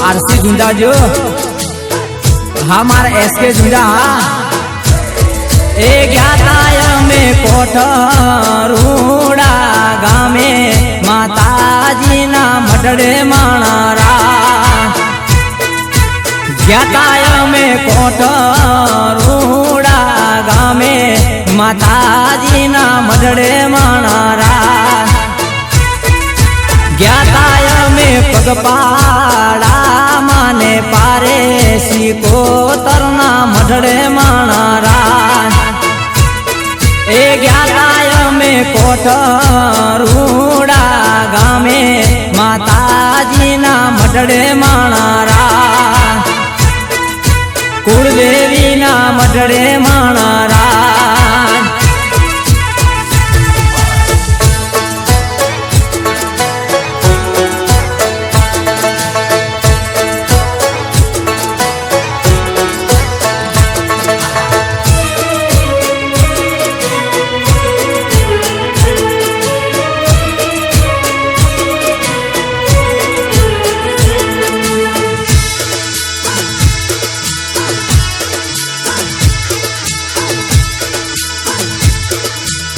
RC झुंडा जो हमारा SK झुंडा ए ज्ञाताय में कोठरूड़ा गामे माताजी ना मडड़े माणारा ज्ञाताय में कोठरूड़ा गामे माताजी ना मडड़े माणारा ज्ञाताय में पगपाड़ा माने पारे सीको तरना मडड़े माणारा ए ज्ञाताय में कोठरूड़ा गामे माताजी ना मडड़े माणारा कुलदेवी ना मडड़े माणारा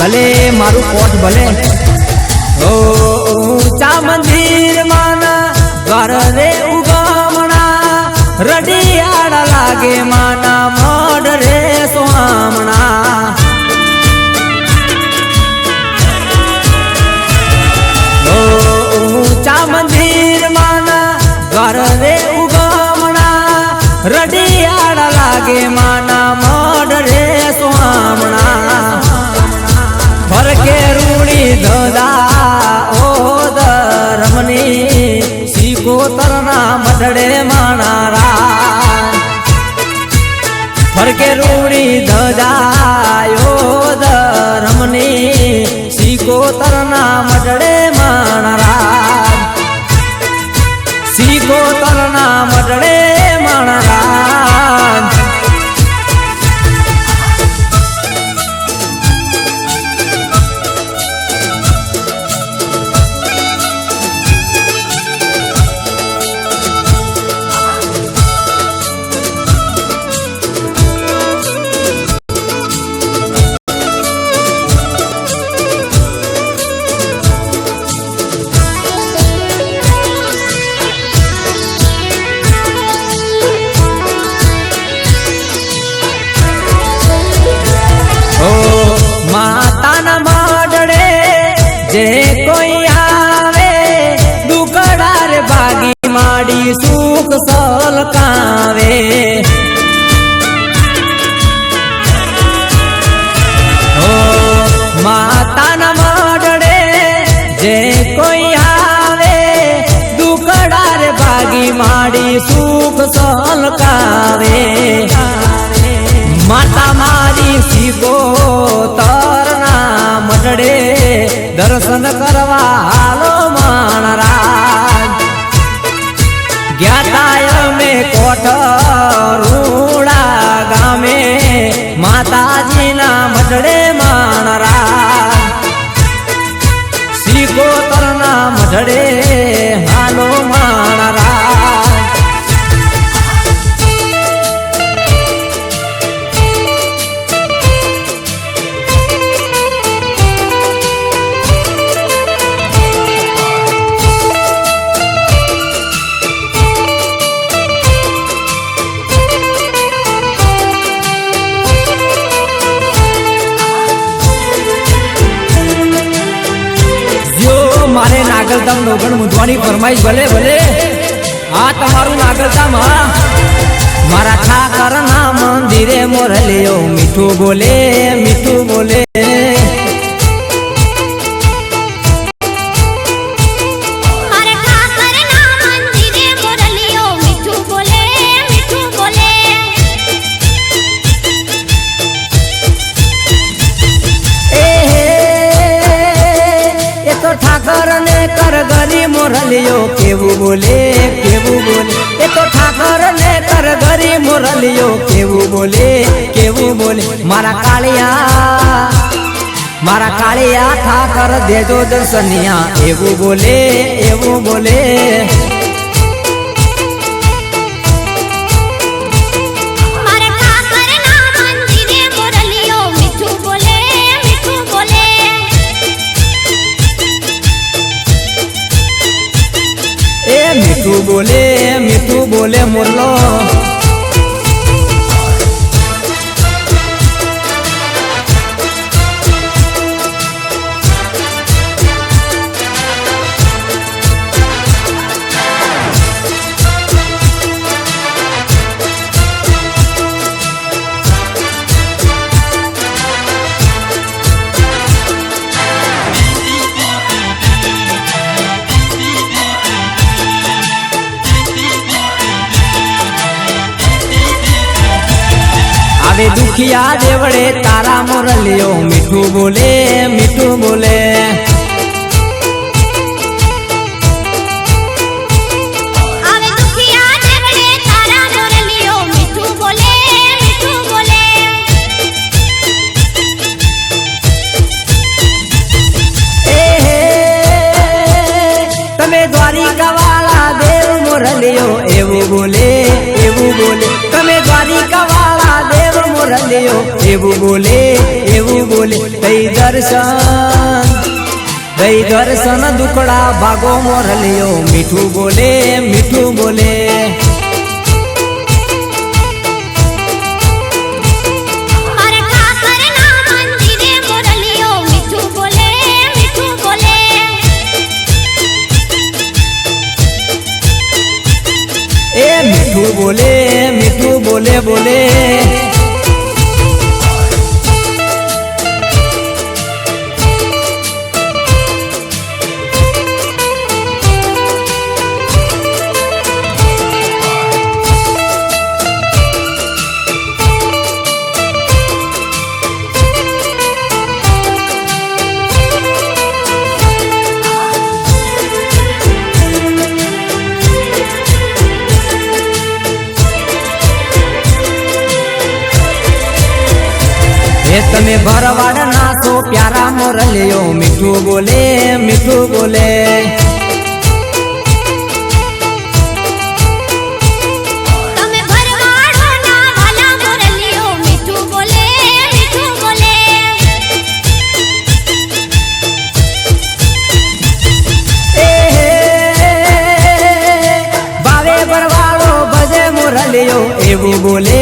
भले मारू कोट भले ओ ऊंचा मंदिर माना द्वार रे उगामणा रडियाड़ लागे माना मोड रे स्वामणा ओ ऊंचा मंदिर माना द्वार रे उगामणा रडियाड़ लागे माना मोड रे स्वामणा फरके रूणी धदा ओद रमनी सीको तरना मडड़े माणारा फरके रूणी धदा ओद रमनी सीको तरना मडड़े माणारा सीको तरना मडड़े माणारा जे कोई आवे दुकड़ार बागी माड़ी सुख सलकावे ओ माता न मडड़े जे कोई आवे दुकड़ार बागी माड़ी सुख सलकावे माता मारी सीको तरना मडड़े दर्शन करवा हालो माणरा ज्ञाताय में कोठरूड़ा गामे माताजी ना मडड़े माणरा सीको तरना मडड़े हालो माणरा मारे नागलधाम लोगन मुदवानी फरमाइश भले भले आ तमारू नागलधाम मारा ठाकर ना मंदिरे मोरलियो मीठू बोले मीठू बोले ठाकर ने कर गरी मोरलियो केवू बोले ये तो ठाकर ने कर गरी मोरलियो केवू बोले मारा कालिया ठाकर देजो दर्शनिया एवू बोले મીઠું બોલે મોરલો આવે દુખિયા દેવડે તારા મોરલિયો મીઠું બોલે આવે દુખિયા દેવડે તારા મોરલિયો મીઠું બોલે તમે દ્વારિકા વાળા દેવ મોરલિયો એવું બોલે તમે દ્વારિકા વાળા દેવ મોરલિયો એવું બોલે કઈ દર્શન દુખડા ભાગો મોરલિયો મીઠું બોલે મારા ઠાકરના મંદિરે મોરલિયો મીઠું બોલે એ મીઠું બોલે એ તમે ભરવાડ નાસો પ્યારા મોરલિયો મીઠું બોલે તમે ભરવાડોના વાલા મોરલિયો મીઠું બોલે બાવે ભરવાડો ભજે મોરલિયો એવું બોલે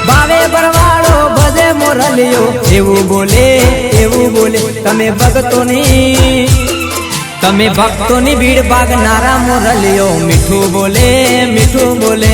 બાવે ભરવાડો ભજે મોરલિયો એવું બોલે તમે ભક્તોની ભીડ ભાગનારા મોરલિયો મીઠું બોલે